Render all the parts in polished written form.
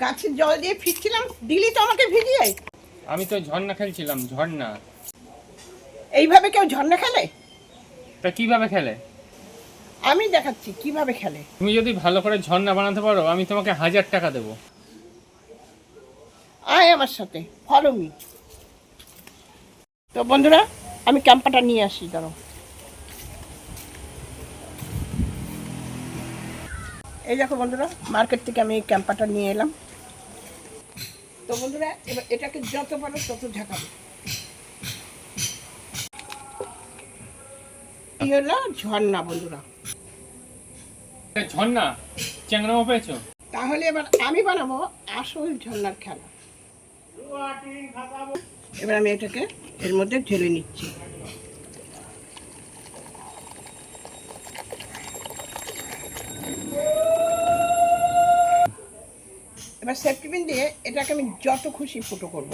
গাছের জল দিয়ে ফিরছিলাম, দিলি তো আমাকে ভিজিয়ে। আমি তো ঝর্ণা খেলছিলাম, ঝর্ণা। এইভাবে কেউ ঝর্ণা খেলে? তা কিভাবে খেলে? আমি দেখাচ্ছি কিভাবে খেলে। তুমি যদি ভালো করে ঝর্ণা বানাতে পারো, আমি তোমাকে 1000 টাকা দেবো। আয় আমার সাথে, ফলো মি। তো বন্ধুরা, আমি ক্যাম্পাটা নিয়ে আসি, দাঁড়াও। এই দেখো বন্ধুরা, মার্কেট থেকে আমি এই ক্যাম্পাটা নিয়ে এলাম। তো বন্ধুরা, এবার এটাকে যত পারো তত ঝাঁকাবো। এই হলো ঝর্ণা বন্ধুরা। ঝর্ণা চ্যাংড়ামো পেয়েছো? তাহলে এবার আমি বানাবো আসল ঝর্ণার খেলা। এবার আমি এটাকে এর মধ্যে ঢেলে নিচ্ছি। এবার সেফটি পিন দিয়ে এটাকে আমি যত খুশি ফুটো করব।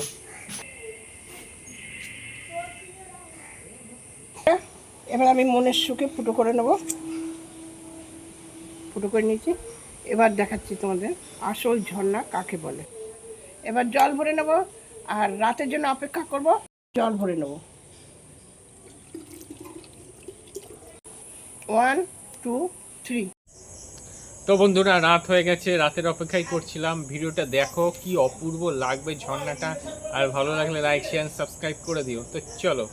এবার আমি মনের সুখে ফুটো করে নেব। ফুটো করে নিয়েছি। এবার দেখাচ্ছি তোমাদের আসল ঝর্ণা কাকে বলে। এবার জল ভরে নেব, আর রাতের জন্য অপেক্ষা করব। জল ভরে নেব। 1 2 3। তো বন্ধুরা, রাত হয়ে গেছে, রাতের অপেক্ষাই করছিলাম। ভিডিওটা দেখো, কি অপূর্ব লাগবে ঝর্ণাটা। আর ভালো লাগলে লাইক শেয়ার সাবস্ক্রাইব করে দিও। তো চলো।